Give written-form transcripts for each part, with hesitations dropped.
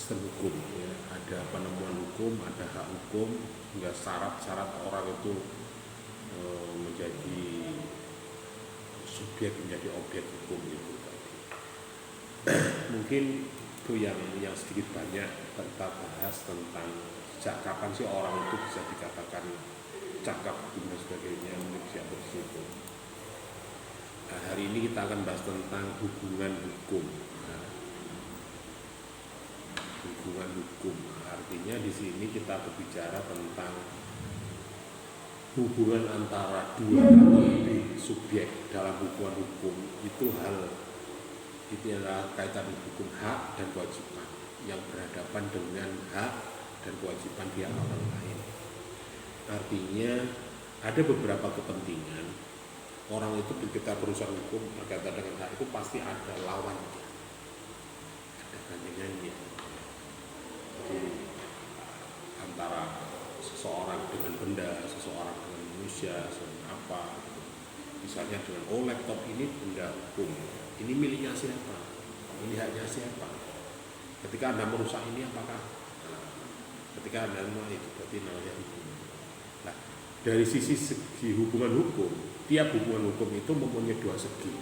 sistem hukum ya. Ada penemuan hukum, ada hak hukum, hingga syarat-syarat orang itu menjadi subjek, menjadi objek hukum itu tadi. Mungkin itu yang sedikit banyak kita bahas tentang sejak kapan sih orang itu bisa dikatakan cakap dan sebagainya, mungkin siapa di situ. Nah, hari ini kita akan bahas tentang hubungan hukum. Nah, hubungan hukum artinya di sini kita berbicara tentang hubungan antara dua atau lebih subjek dalam hubungan hukum. Itu adalah kaitan hukum hak dan kewajiban yang berhadapan dengan hak dan kewajiban pihak orang lain. Artinya ada beberapa kepentingan orang itu ketika berurusan hukum berkaitan dengan hak itu pasti ada lawannya, ada gandengannya. Jadi antara seseorang dengan benda, seseorang dengan manusia, apa gitu. Misalnya dengan laptop ini benda hukum, ini miliknya siapa, ini haknya siapa. Ketika Anda merusak ini apakah ketika Anda itu berarti namanya hukum. Nah, dari segi hubungan hukum, tiap hubungan hukum itu mempunyai dua segi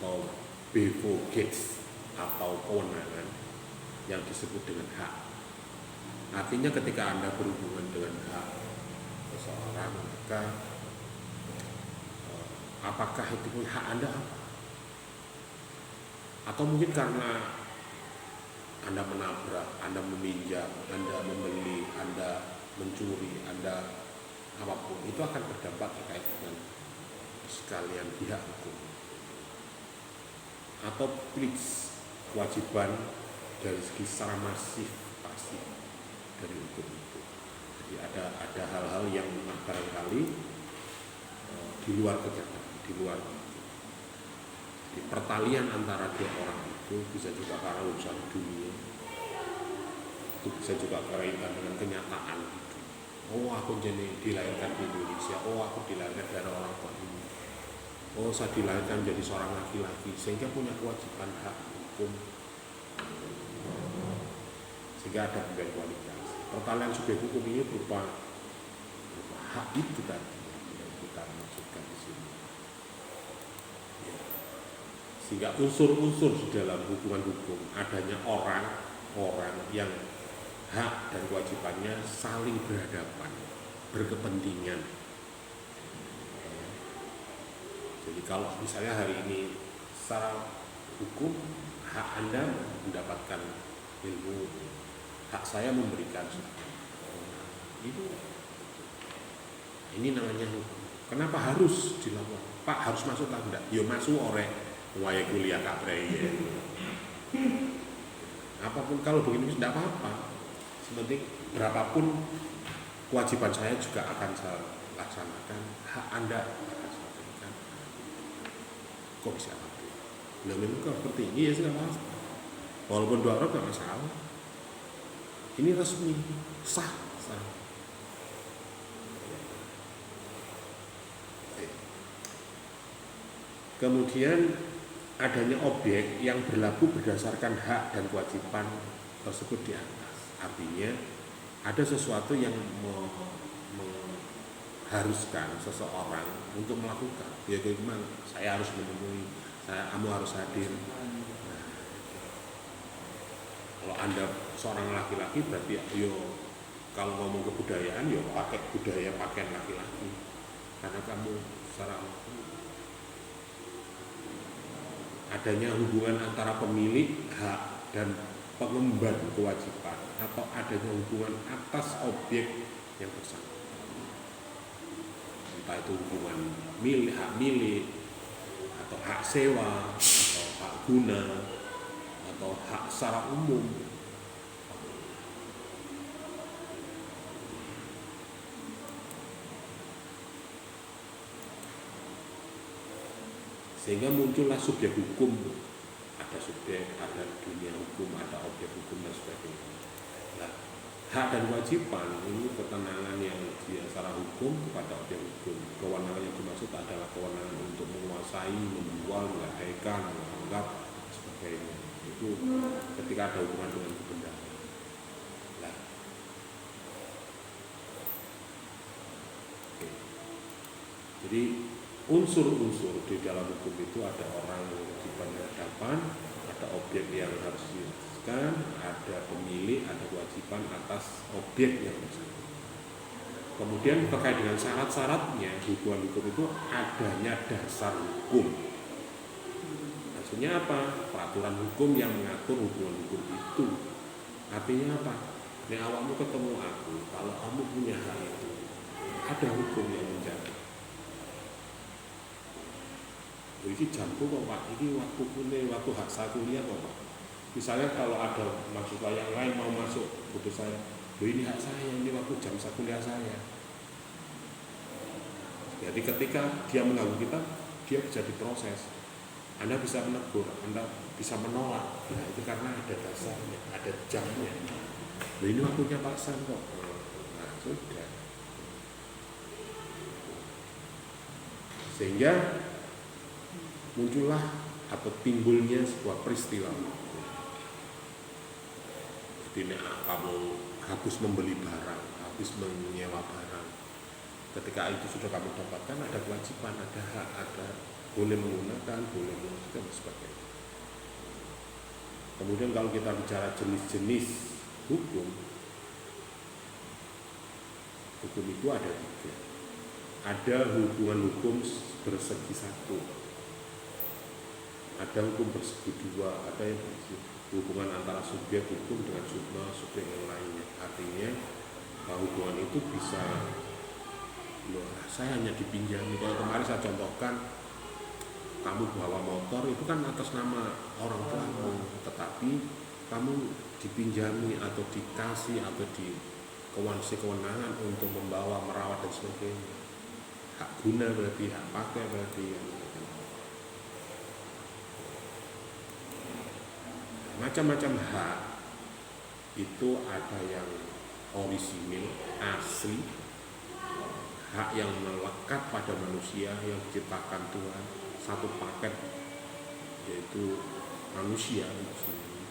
atau bevogates atau kewenangan yang disebut dengan hak. Artinya ketika Anda berhubungan dengan hak seseorang, maka apakah itu pun hak Anda apa? Atau mungkin karena Anda menabrak, Anda meminjam, Anda membeli, Anda mencuri, Anda apapun, itu akan berdampak terkait dengan sekalian pihak hukum. Atau please, kewajiban dari segi secara masif pasti dari hukum itu. Jadi ada hal-hal yang barangkali di luar kegiatan, di luar. Di pertalian antara dua orang itu bisa juga karena urusan dunia, itu bisa juga kaitan dengan kenyataan hidup. Oh, aku jadi dilahirkan di Indonesia, oh aku dilahirkan dari orang tua ini, oh saya dilahirkan menjadi seorang laki-laki, sehingga punya kewajiban hak hukum, sehingga ada pemberian kualitas. Pertalian subjek hukum ini berupa hak itu tadi yang kita maksudkan di sini. Ya. Sehingga unsur-unsur di dalam hubungan hukum adanya orang yang hak dan kewajibannya saling berhadapan, berkepentingan. Jadi kalau misalnya hari ini secara hukum hak Anda mendapatkan ilmu, hak saya memberikan ini namanya hukum. Kenapa harus dilakukan? Pak harus masuk tak enggak? Ya masuk oleh waya kuliah kabre. Apapun kalau begini tidak apa-apa. Sepenting berapapun kewajiban saya juga akan saya laksanakan, hak Anda akan saya berikan. Kok bisa apa? Nah memang kalau seperti ini ya sudah apa? Walaupun dua orang tidak masalah. Ini resmi, sah. Kemudian adanya objek yang berlaku berdasarkan hak dan kewajiban tersebut di atas. Artinya ada sesuatu yang mengharuskan seseorang untuk melakukan. Ya memang saya harus menemui, kamu harus hadir. Kalau Anda seorang laki-laki berarti kalau ngomong kebudayaan pakai budaya pakaian laki-laki, karena kamu secara adanya hubungan antara pemilik hak dan pengemban kewajiban atau adanya hubungan atas objek yang bersangkutan, entah itu hubungan hak milik atau hak sewa atau hak guna atau hak secara umum. Sehingga muncullah subjek hukum, ada subjek, ada dunia hukum, ada objek hukum dan sebagainya. Nah, hak dan kewajiban ini ketenangan yang dia secara hukum kepada objek hukum. Kewenangan yang dimaksud adalah kewenangan untuk menguasai, menjual, menggadaikan, menganggap, sebagainya. itu ketika ada hubungan dengan kebenaran. Nah, oke. Jadi unsur-unsur di dalam hukum itu ada orang yang kewajiban berhadapan, ada objek yang harus dijelaskan, ada pemilik, ada kewajiban atas objek yang bersangkutan. Kemudian terkait dengan syarat-syaratnya, hubungan hukum itu adanya dasar hukum. Maksudnya apa? Peraturan hukum yang mengatur hubungan hukum itu. Artinya apa? Nek awakmu ketemu aku, kalau kamu punya hak itu, ada hukum yang menjaga. Ini jamku kok Pak, ini waktu kuliah, waktu hak saya kuliah kok Pak. Misalnya kalau ada mahasiswa yang lain mau masuk, butuh saya, ini hak saya, ini waktu jam saya kuliah saya. Jadi ketika dia mengganggu kita, dia bisa diproses. Anda bisa menegur, Anda bisa menolak. Nah itu karena ada dasarnya, ada jamnya. Ini waktunya Pak San kok. Nah sudah. Sehingga muncullah atau timbulnya sebuah peristiwa. Jadi kamu habis membeli barang, habis menyewa barang. Ketika itu sudah kamu dapatkan, ada kewajiban, ada hak, ada boleh menggunakan, boleh melakukan dan sebagainya. Kemudian kalau kita bicara jenis-jenis hukum itu ada 3. Ada hubungan hukum bersegi 1, ada hukum bersegi 2, ada yang hubungan antara subjek hukum dengan subjek yang lainnya. Artinya hubungan itu bisa, saya hanya dipinjami. Kalau kemarin saya contohkan, kamu bawa motor itu kan atas nama orang tuamu, tetapi kamu dipinjami atau dikasih atau dikasih kewenangan untuk membawa, merawat dan sebagainya. Hak guna berarti, hak pakai berarti. Macam-macam hak itu ada yang orisinil, asli, hak yang melekat pada manusia yang diciptakan Tuhan, satu paket yaitu manusia,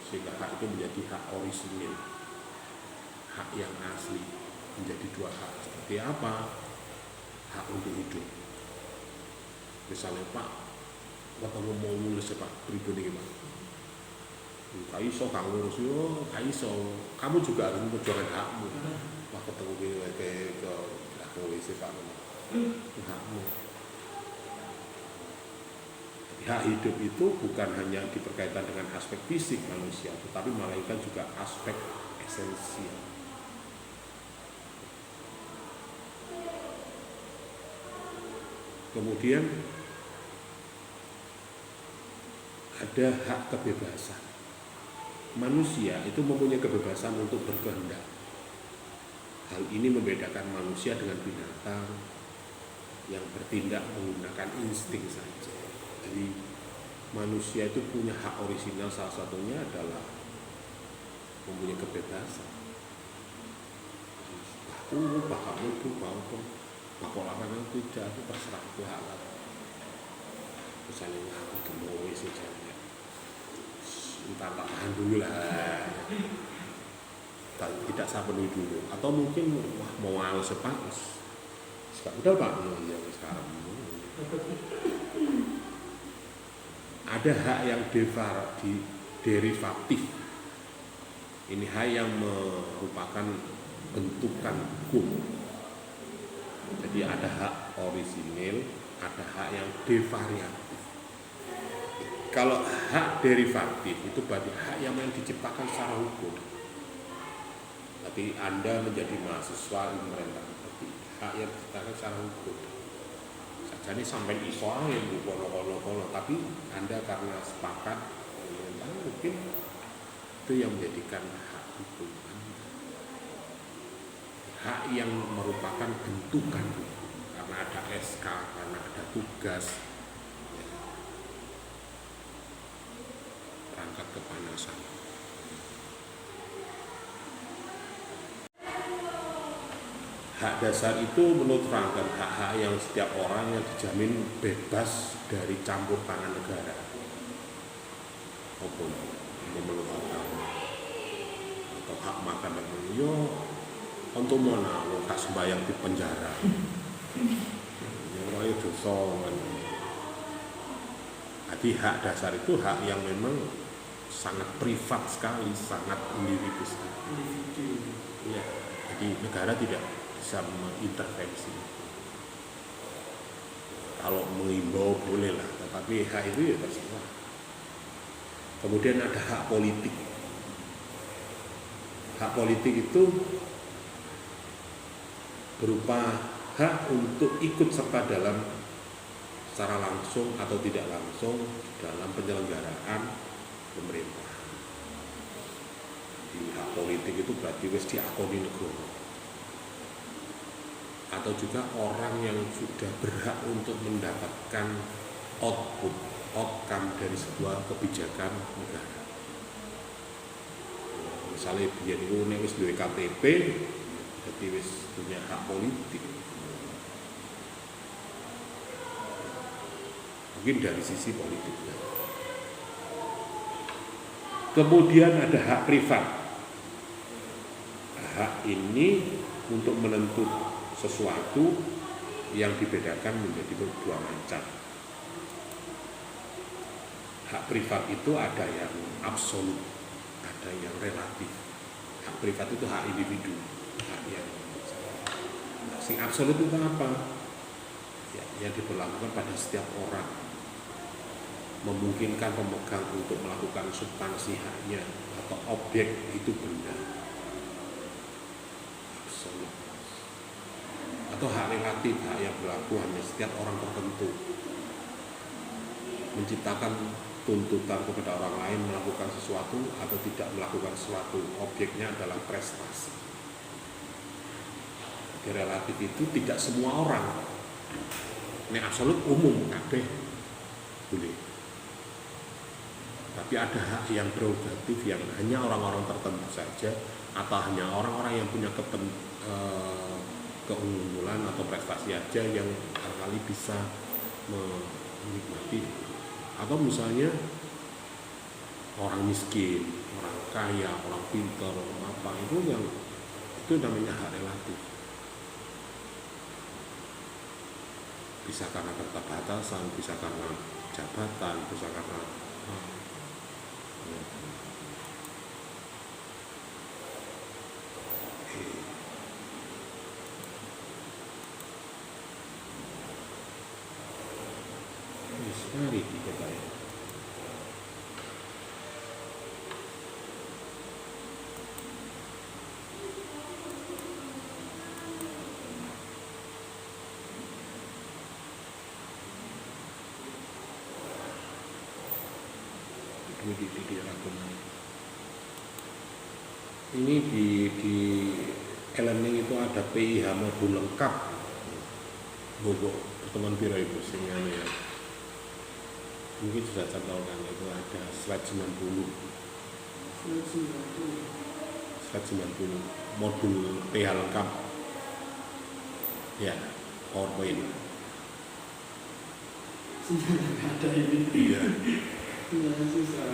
sehingga hak itu menjadi hak orisinil, hak yang asli, menjadi 2 hak. Seperti apa? Hak untuk hidup. Misalnya Pak, ketemu mau nulis Pak, pribadi Pak, kaiso kang ngurus yo, kaiso. Kamu juga harus memperjuangkan hakmu. Wah ketemu ke WC Pak, hakmu. Hak hidup itu bukan hanya berkaitan dengan aspek fisik manusia, tetapi melainkan juga aspek esensial. Kemudian ada hak kebebasan. Manusia itu mempunyai kebebasan untuk berkehendak. Hal ini membedakan manusia dengan binatang yang bertindak menggunakan insting saja. Jadi manusia itu punya hak orisinal, salah satunya adalah mempunyai kebebasan. Aku bakal itu maupun bakal larangan tidak, itu terserah Tuhan. Misalnya aku gemuk saja, entah tak tahan dulu lah, tidak saya penuhi dulu, atau mungkin wah mau males Pak, udah Pak, ya sekarang. Ada hak yang derivatif. Ini hak yang merupakan bentukan hukum. Jadi ada hak orisinil, ada hak yang devariatif. Kalau hak derivatif itu berarti hak yang diciptakan secara hukum. Tapi Anda menjadi mahasiswa pemerintah, tapi hak yang diciptakan secara hukum. Jadi sampai iso ae kono, tapi Anda karena sepakat mungkin itu yang menjadikan hak hukum Anda. Hak yang merupakan bentukan hukum, karena ada SK, karena ada tugas, perangkat kepanasan. Hak dasar itu menurut rangkaian hak-hak yang setiap orang yang dijamin bebas dari campur tangan negara. Maupun pemeluk agama atau hak makan dan minum yo untuk mana wong gak sembayang di penjara ya ora dosa kan. Jadi hak dasar itu hak yang memang sangat privat sekali, sangat individu sekali. Ya, jadi negara tidak bisa mengintervensi. Kalau mengimbau boleh lah, tetapi hak itu ya terserah. Kemudian ada hak politik. Hak politik itu berupa hak untuk ikut serta dalam secara langsung atau tidak langsung dalam penyelenggaraan pemerintahan. Di hak politik itu berarti wis diakoni negara. Atau juga orang yang sudah berhak untuk mendapatkan outcome dari sebuah kebijakan negara. Misalnya biyen iku nek wis duwe KTP, jadi wis punya hak politik. Mungkin dari sisi politiknya. Kemudian ada hak privat. Hak ini untuk menentukan sesuatu yang dibedakan menjadi dua macam. Hak privat itu ada yang absolut, ada yang relatif. Hak privat itu hak individu, hak yang sing absolut itu apa? Ya, yang diberlakukan pada setiap orang, memungkinkan pemegang untuk melakukan substansi haknya atau objek itu benda absolut. Atau hak relatif, hak yang berlaku hanya setiap orang tertentu, menciptakan tuntutan kepada orang lain melakukan sesuatu atau tidak melakukan sesuatu. Objeknya adalah prestasi. Jadi relatif itu tidak semua orang. Ini absolut umum, kabeh boleh. Tapi ada hak yang prerogatif yang hanya orang-orang tertentu saja atau hanya orang-orang yang punya keunggulan atau prestasi aja yang barangkali bisa menikmati. Atau misalnya orang miskin, orang kaya, orang pintar, apa itu namanya hak relatif. Bisa karena keterbatasan, bisa karena jabatan, bisa karena mari kita ya. Ini di e-learning itu ada PIH modul lengkap. Bobo teman piro ibu singane ya. Mungkin sudah tahu kan itu ada slide 90. Slide 90 modul PIH lengkap. Ya, PowerPoint. Ada ini. Iya. Susah.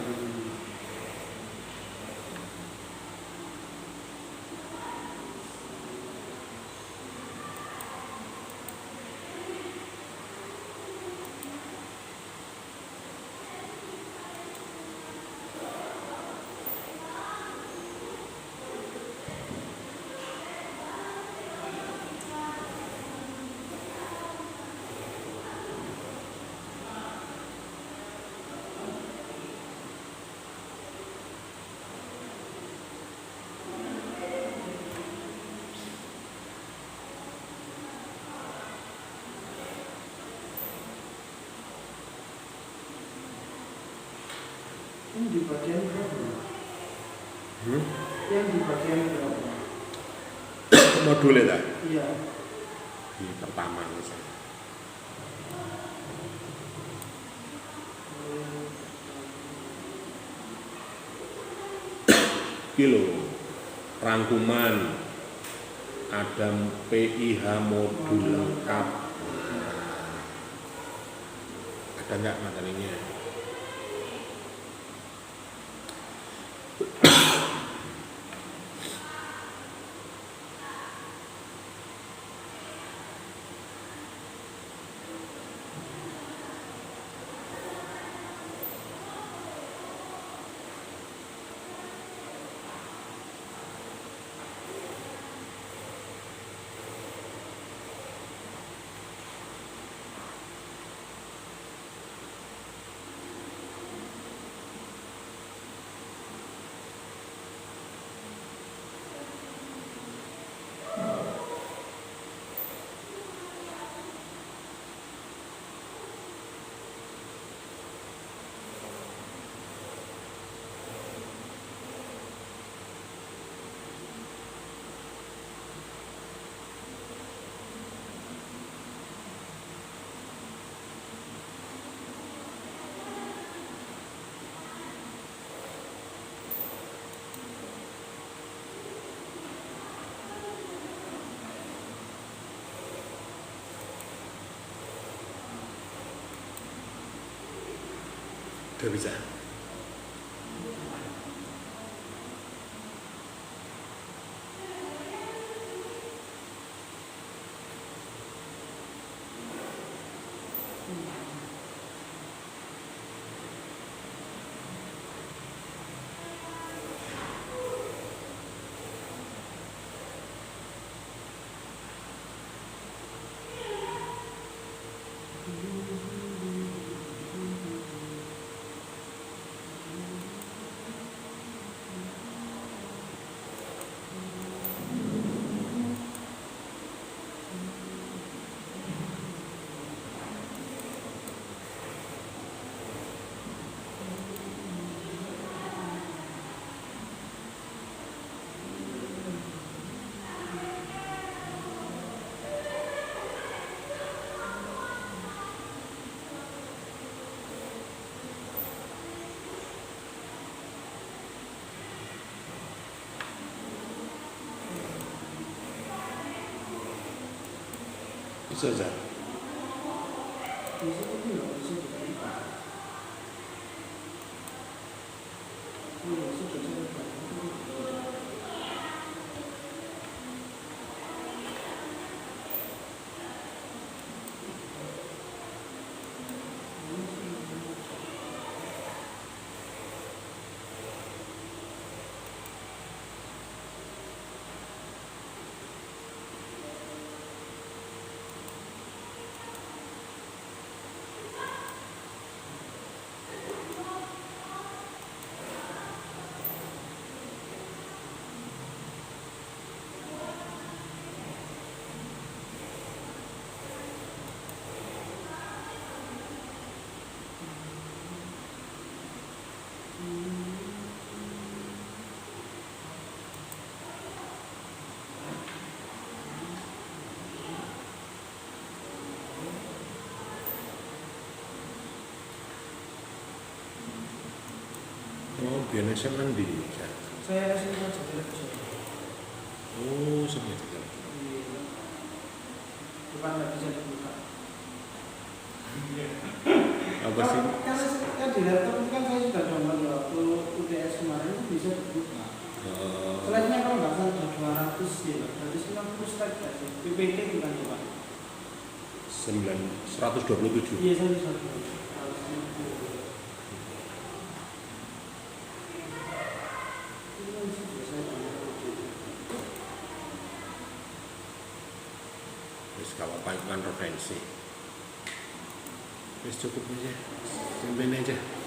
Yang di bagian berapa? Yang di bagian berapa? Modulnya tak? Iya. Di pertama misalnya. Kilo rangkuman ada PIH modul lengkap. Ada nggak materinya? Udah bisa. Bisa aja. Bisa tapi nggak bisa dibuka. Iya, sudah saya buka. Oh, biar SMA di. Saya sini saja televisi. Oh, sampai tiga. Iya. Depan nggak bisa dibuka. Apa sih? Kan di laptop itu kan saya sudah download ya, waktu UTS kemarin itu bisa dibuka. Slide-nya kalau nggak salah sudah 200 ya, 250 slide nggak sih? PPT bukan ya Pak? 127. Iya, saya bisa. Terus kalau apa itu kan referensi. Terus cukup aja, sampai aja.